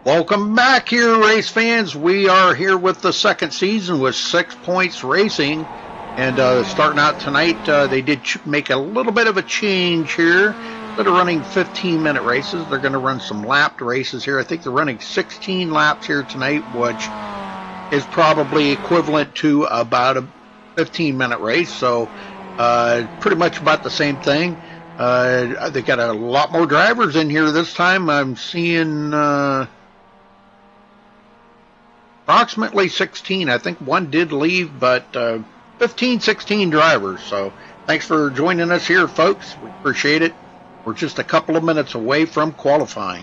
Welcome back here, race fans. We are here with the second season with 6 Points Racing. And starting out tonight, they did make a little bit of a change here. Instead of running 15-minute races, they're going to run some lapped races here. I think they're running 16 laps here tonight, which is probably equivalent to about a 15-minute race. So pretty much about the same thing. They got a lot more drivers in here this time. I'm seeing approximately 16. I think one did leave, but 15, 16 drivers. So thanks for joining us here, folks. We appreciate it. We're just a couple of minutes away from qualifying.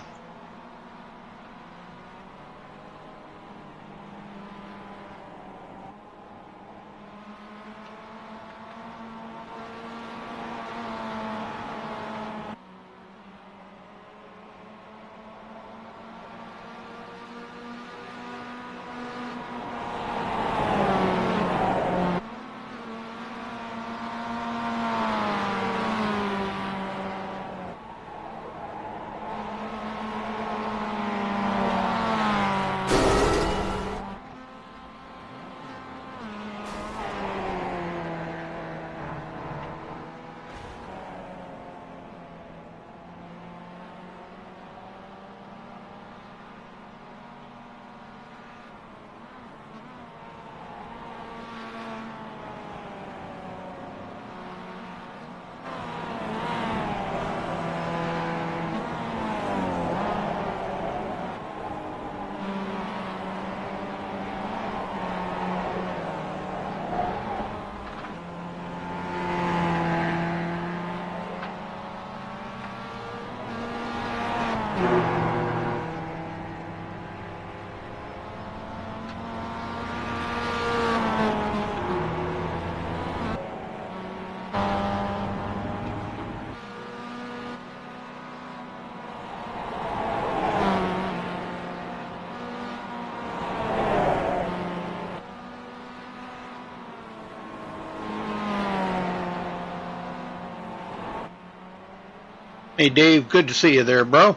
Hey, Dave, good to see you there, bro.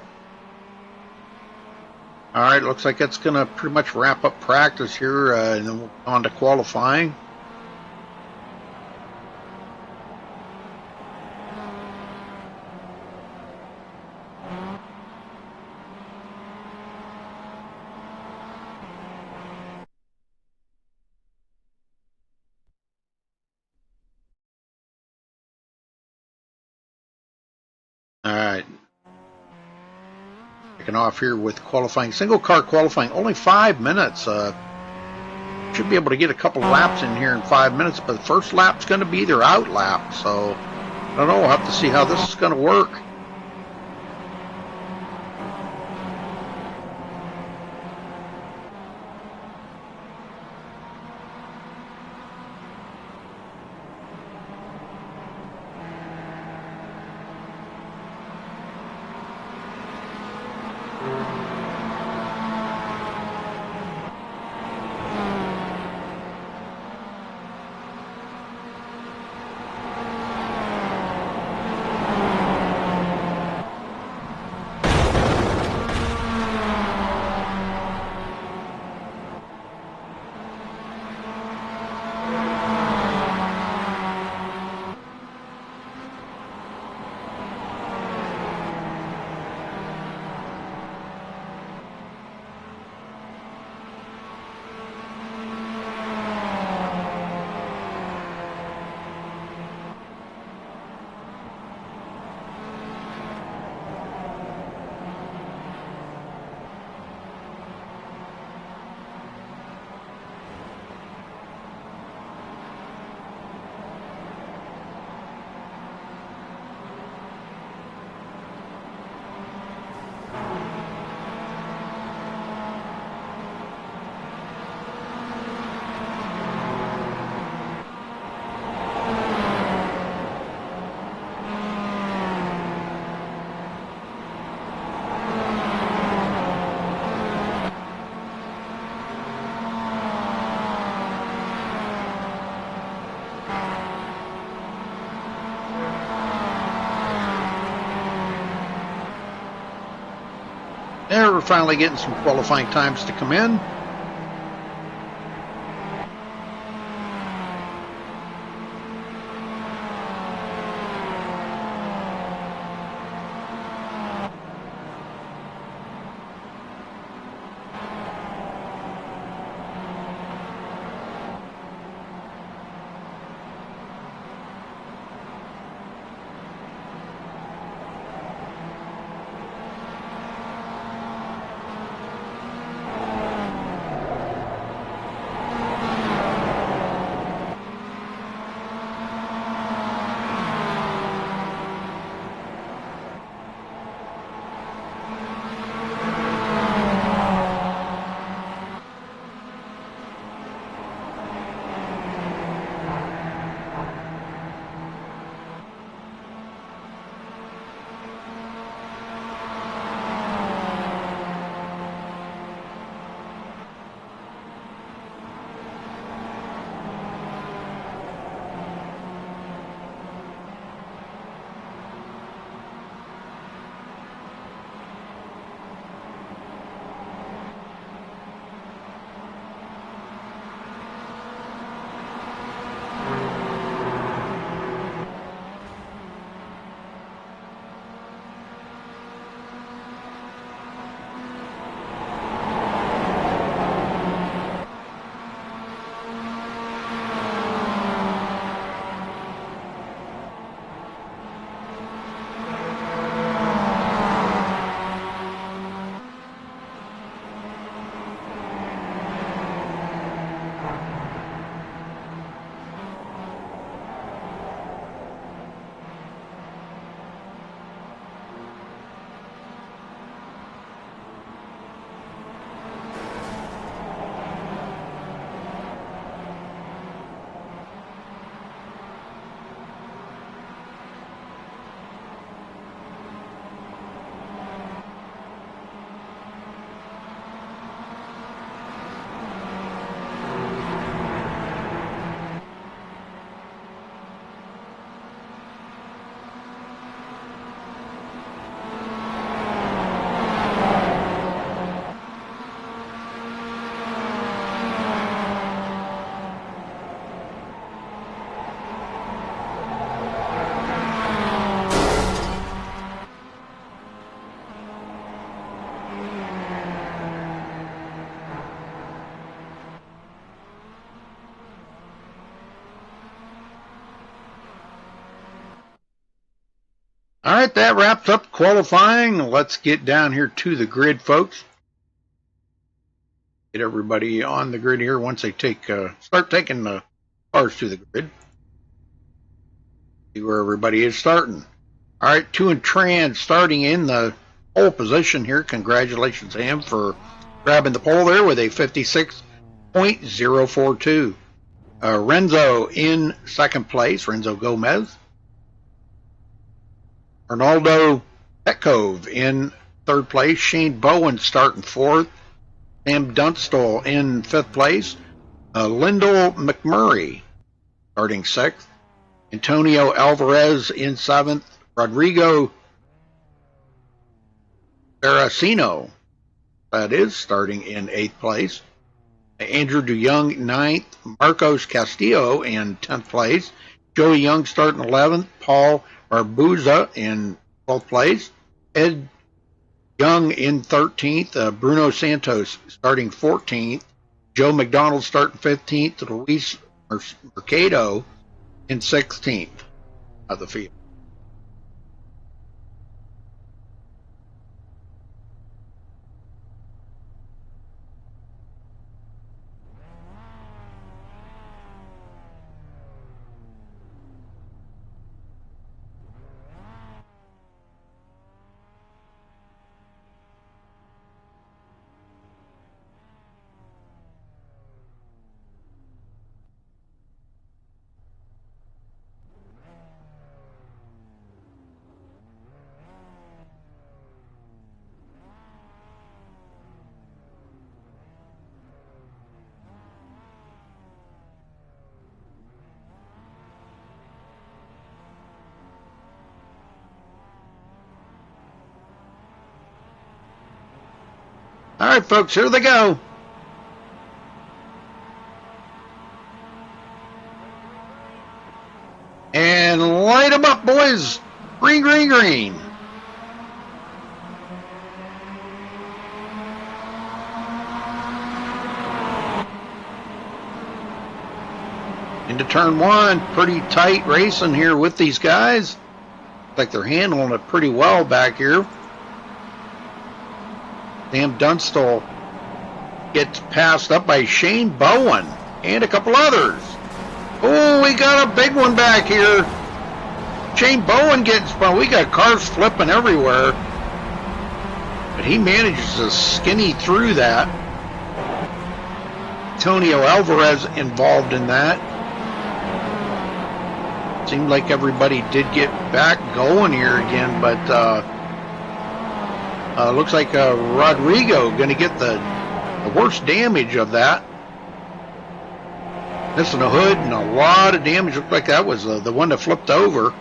All right, looks like that's going to pretty much wrap up practice here, and then we'll go on to qualifying. All right. Kicking off here with qualifying. Single car qualifying, only 5 minutes. Should be able to get a couple laps in here in 5 minutes, but the first lap's going to be their out lap. So, I don't know. We'll have to see how this is going to work. There, we're finally getting some qualifying times to come in. All right, that wraps up qualifying. Let's get down here to the grid, folks. Get everybody on the grid here once they start taking the cars to the grid. See where everybody is starting. All right, Tu and Tran starting in the pole position here. Congratulations to him for grabbing the pole there with a 56.042. Renzo in second place, Renzo Gomez. Arnaldo Petkov in third place. Shane Bowen starting fourth. Sam Dunstall in fifth place. Lyndall McMurray starting sixth. Antonio Alvarez in seventh. Rodrigo Saraceno, that is, starting in eighth place. Andrew DeYoung ninth. Marcos Castillo in 10th place. Joey Young starting 11th. Paul Barbuza in 12th place. Ed Young in 13th. Bruno Santos starting 14th. Joe McDonald starting 15th. Luis Mercado in 16th of the field. All right, folks, here they go. And light them up, boys. Green, green, green. Into turn one. Pretty tight racing here with these guys. Looks like they're handling it pretty well back here. Sam Dunstall gets passed up by Shane Bowen and a couple others. Oh, we got a big one back here. Shane Bowen getting spun. We got cars flipping everywhere. But he manages to skinny through that. Antonio Alvarez involved in that. Seemed like everybody did get back going here again, but looks like Rodrigo going to get the worst damage of that. Missing a hood and a lot of damage. Looked like that was the one that flipped over.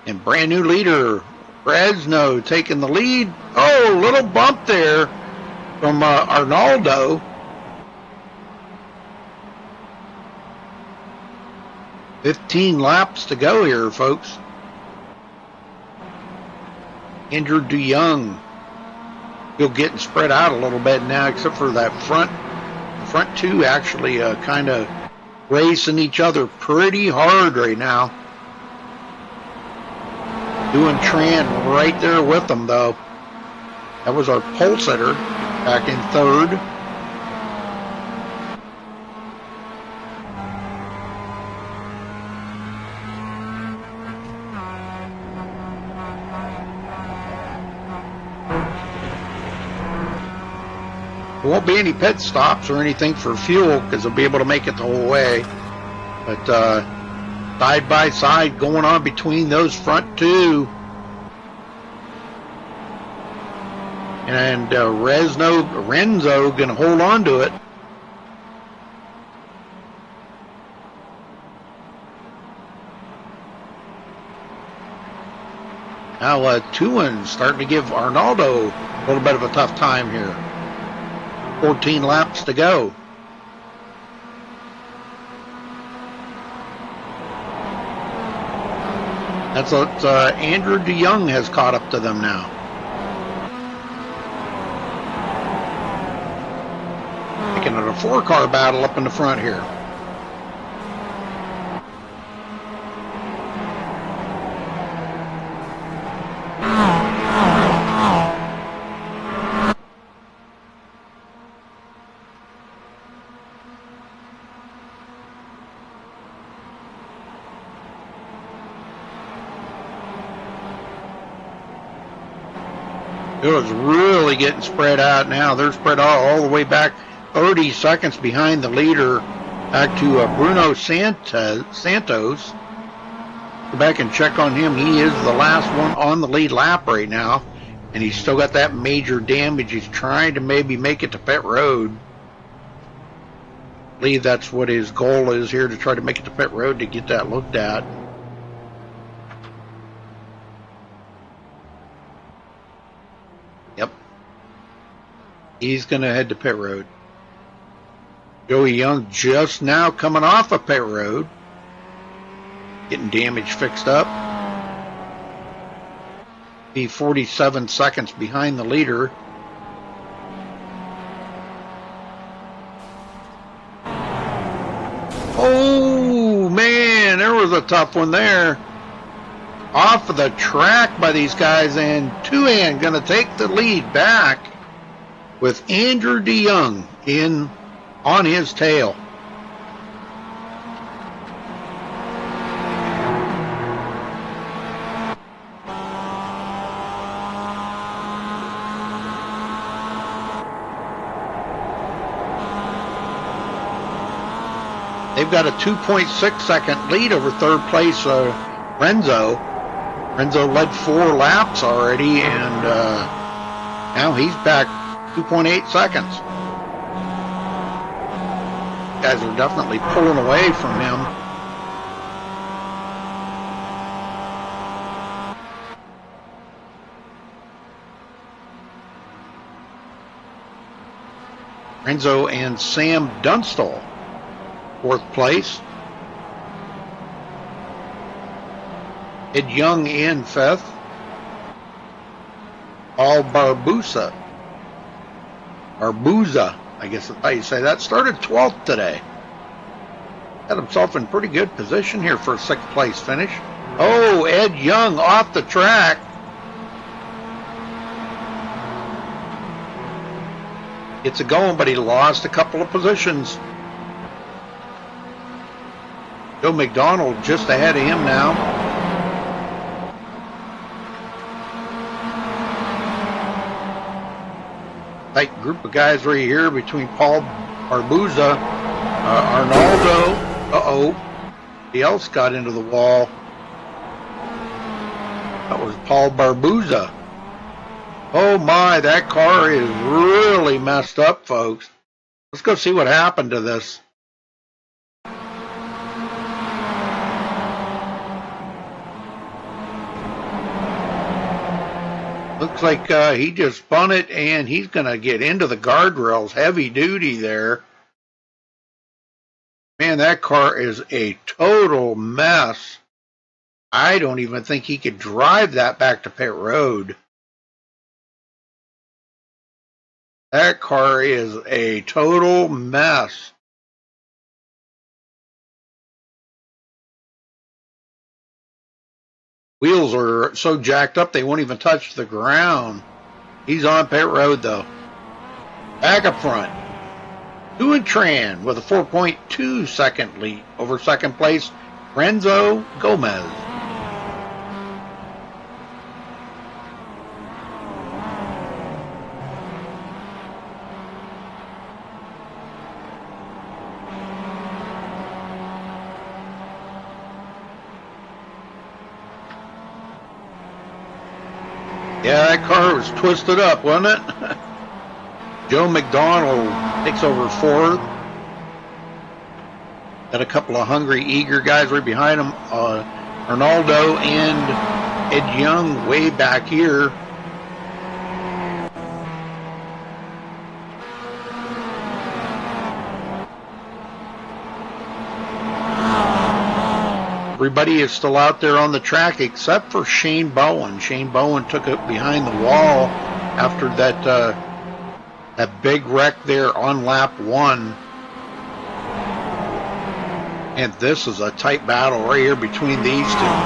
And brand new leader, Fresno, taking the lead. Oh, little bump there from Arnaldo. 15 laps to go here, folks. Andrew DeYoung. Still getting spread out a little bit now, except for that front two actually kind of racing each other pretty hard right now. Doing Tran right there with them, though. That was our pole sitter back in third. There won't be any pit stops or anything for fuel because they'll be able to make it the whole way. But side by side going on between those front two. And Renzo going to hold on to it. Now Tuin starting to give Arnaldo a little bit of a tough time here. 14 laps to go. That's what Andrew DeYoung has caught up to them now. Making it a 4-car battle up in the front here. It was really getting spread out now. They're spread out all the way back 30 seconds behind the leader back to Bruno Santos. Go back and check on him. He is the last one on the lead lap right now, and he's still got that major damage. He's trying to maybe make it to pit road. I believe that's what his goal is here, to try to make it to pit road to get that looked at. Yep. He's going to head to pit road. Joey Young just now coming off of pit road. Getting damage fixed up. Be 47 seconds behind the leader. Oh, man, there was a tough one there. Off of the track by these guys, and Tuan going to take the lead back with Andrew DeYoung in on his tail. They've got a 2.6 second lead over third place Renzo. Renzo led 4 laps already, and now he's back 2.8 seconds. Guys are definitely pulling away from him. Renzo and Sam Dunstall, 4th place. Ed Young in 5th. Paul Barbuza, I guess that's how you say that, started 12th today. Got himself in pretty good position here for a 6th place finish. Oh, Ed Young off the track. Gets it going, but he lost a couple of positions. Joe McDonald just ahead of him now. Tight group of guys right here between Paul Barbuza, Arnaldo. Somebody else got into the wall. That was Paul Barbuza. Oh my, that car is really messed up, folks. Let's go see what happened to this. Looks like he just spun it, and he's going to get into the guardrails, heavy duty there. Man, that car is a total mess. I don't even think he could drive that back to pit road. That car is a total mess. Wheels are so jacked up they won't even touch the ground. He's on pit road though. Back up front. Ewan Tran with a 4.2 second lead over 2nd place, Renzo Gomez. Yeah, that car was twisted up, wasn't it? Joe McDonald takes over 4th. Got a couple of hungry, eager guys right behind him. Arnaldo and Ed Young way back here. Everybody is still out there on the track except for Shane Bowen. Shane Bowen took it behind the wall after that big wreck there on lap 1. And this is a tight battle right here between these two.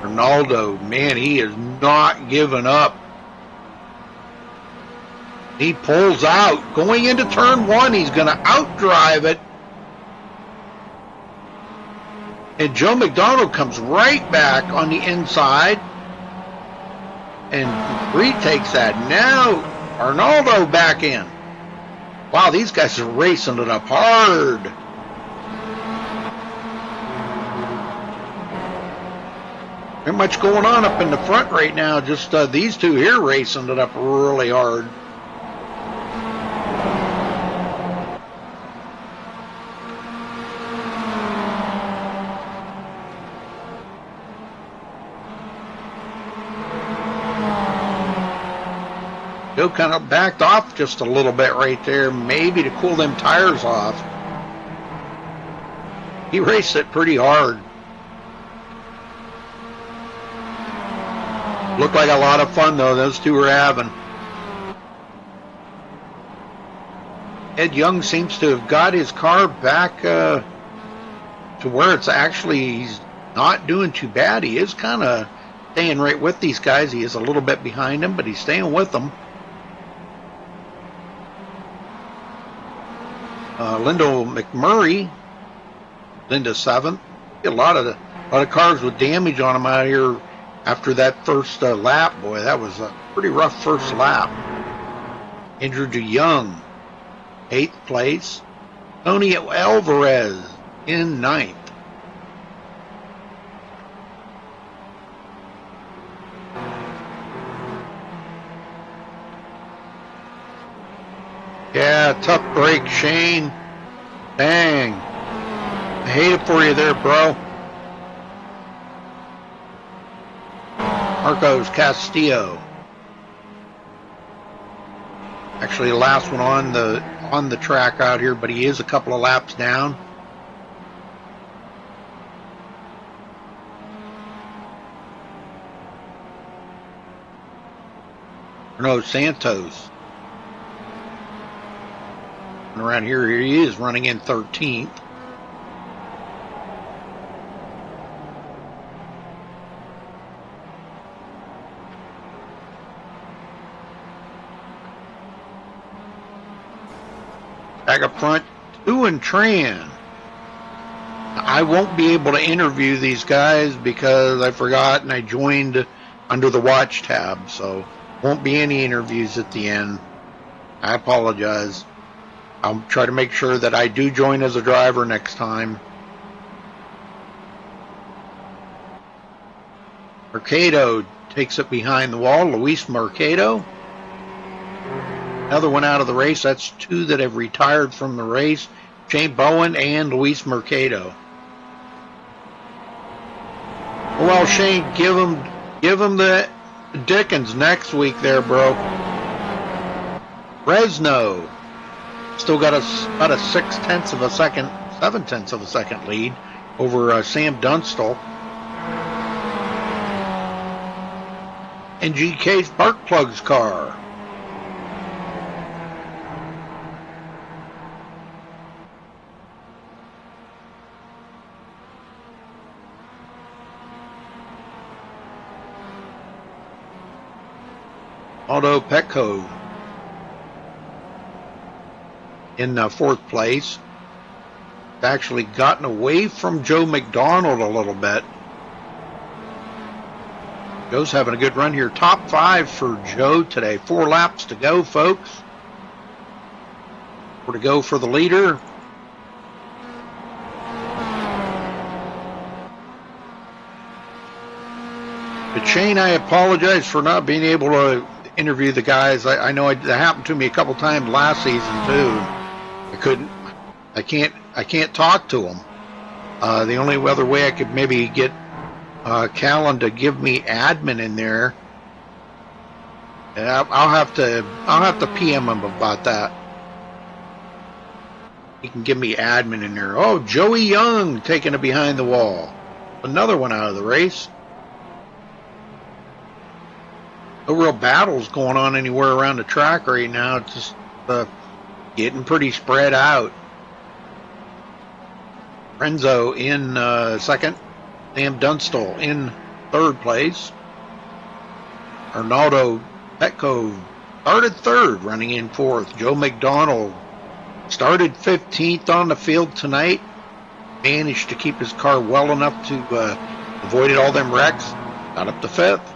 Ronaldo, man, he is not giving up. He pulls out. Going into turn 1, he's going to outdrive it. And Joe McDonald comes right back on the inside and retakes that. Now Arnaldo back in. Wow, these guys are racing it up hard. Not much going on up in the front right now. Just these two here racing it up really hard. Joe kind of backed off just a little bit right there, maybe to cool them tires off. He raced it pretty hard. Looked like a lot of fun, though, those two were having. Ed Young seems to have got his car back to where it's actually, he's not doing too bad. He is kind of staying right with these guys. He is a little bit behind them, but he's staying with them. Lindo McMurray, Linda 7th. A lot of cars with damage on them out here after that first lap. Boy, that was a pretty rough first lap. Andrew DeYoung, 8th place. Tony Alvarez in 9th. Yeah, tough break, Shane. Dang. I hate it for you there, bro. Marcos Castillo. Actually, the last one on the track out here, but he is a couple of laps down. No, Santos. And around here he is running in 13th. Back up front, Ewan Tran. I won't be able to interview these guys because I forgot and I joined under the watch tab, so won't be any interviews at the end. I apologize. I'll try to make sure that I do join as a driver next time. Mercado takes it behind the wall. Luis Mercado. Another one out of the race. That's two that have retired from the race. Shane Bowen and Luis Mercado. Well, Shane, give him the Dickens next week there, bro. Resno still got about a 7/10 of a second lead over Sam Dunstall. And GK Sparkplug's car. Aldo Petco in fourth place. Actually gotten away from Joe McDonald a little bit. Joe's having a good run here. Top 5 for Joe today. 4 laps to go, folks. 4 to go for the leader. But Shane, I apologize for not being able to interview the guys. I know that happened to me a couple times last season too. I can't talk to them. The only other way I could maybe get Callan to give me admin in there. And I'll have to PM him about that. He can give me admin in there. Oh, Joey Young taking it behind the wall. Another one out of the race. No real battles going on anywhere around the track right now. It's just getting pretty spread out. Renzo in second. Sam Dunstall in third place. Arnaldo Petco started third, running in fourth. Joe McDonald started 15th on the field tonight. Managed to keep his car well enough to avoid all them wrecks. Got up to fifth.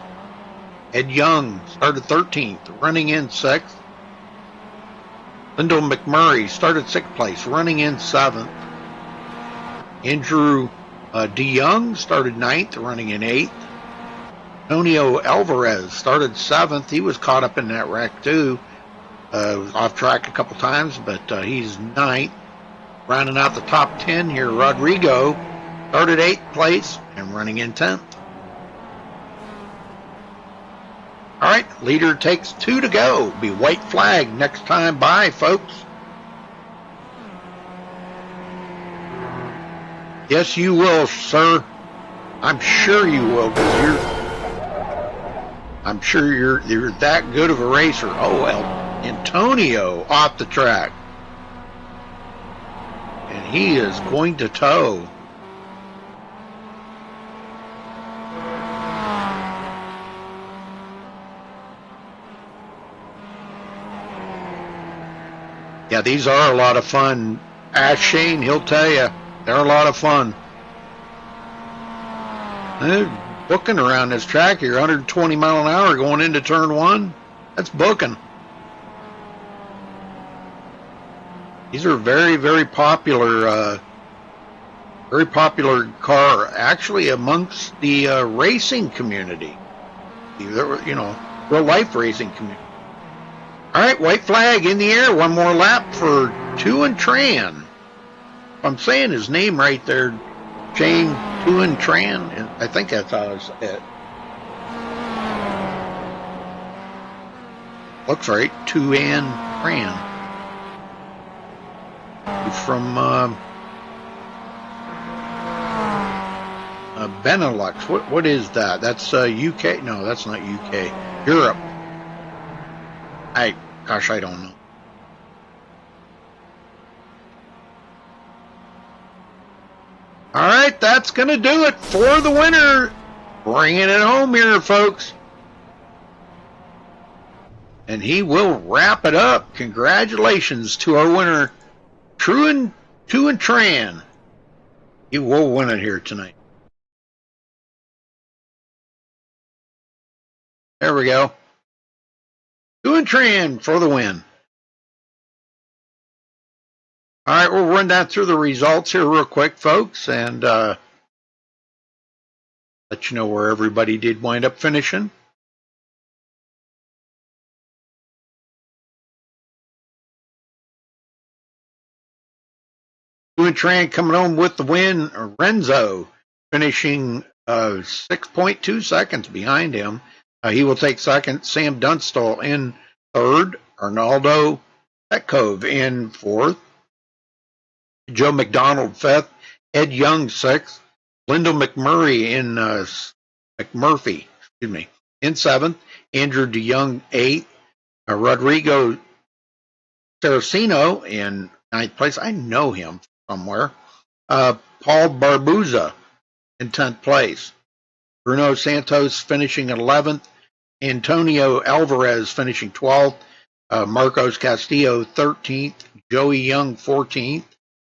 Ed Young started 13th, running in 6th. Lyndall McMurray started 6th place, running in 7th. Andrew DeYoung started 9th, running in 8th. Antonio Alvarez started 7th. He was caught up in that wreck too. Was off track a couple times, but he's 9th. Rounding out the top 10 here, Rodrigo started 8th place and running in 10th. All right, leader takes 2 to go. Be white flag next time by, folks. Yes, you will, sir. I'm sure you will, because I'm sure you're that good of a racer. Oh, well, Antonio off the track. And he is going to tow. Yeah, these are a lot of fun. Ask Shane, he'll tell you. They're a lot of fun. They're booking around this track here, 120 mile an hour going into turn 1. That's booking. These are very, very popular car, actually, amongst the racing community. You know, real life racing community. All right, white flag in the air. One more lap for Tuan Tran. I'm saying his name right there, Shane Tuan Tran. I think that's how it's it. Looks right, Tuan Tran. From Benelux. What is that? That's UK? No, that's not UK. Europe. Gosh, I don't know. All right, that's going to do it for the winner. Bringing it home here, folks. And he will wrap it up. Congratulations to our winner, Tran. He will win it here tonight. There we go. Tran for the win. All right, we'll run down through the results here real quick, folks, and let you know where everybody did wind up finishing. Tran coming home with the win. Renzo finishing 6.2 seconds behind him. He will take second. Sam Dunstall in third. Arnaldo Petkov in fourth. Joe McDonald fifth. Ed Young sixth. Lyndall McMurphy in seventh. Andrew DeYoung eighth. Rodrigo Saraceno in ninth place. I know him somewhere. Paul Barbuza in 10th place. Bruno Santos finishing 11th. Antonio Alvarez finishing 12th. Marcos Castillo 13th. Joey Young 14th.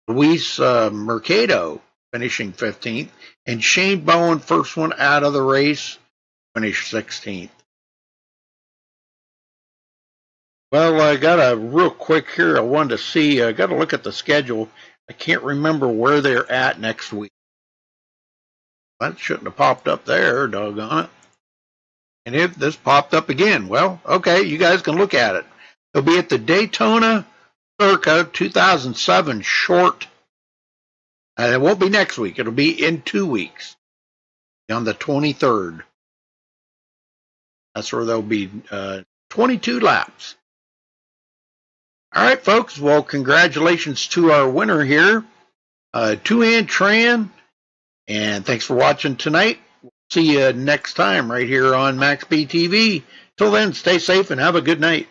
Luis Mercado finishing 15th. And Shane Bowen, first one out of the race, finished 16th. Well, I got a real quick here. I wanted to see. I got to look at the schedule. I can't remember where they're at next week. That shouldn't have popped up there, doggone it. And if this popped up again, well, okay, you guys can look at it. It'll be at the Daytona Circa 2007 short. It won't be next week. It'll be in 2 weeks, on the 23rd. That's where there'll be 22 laps. All right, folks. Well, congratulations to our winner here, Tran. And thanks for watching tonight. See you next time right here on MaxSpeedTV. Till then, stay safe and have a good night.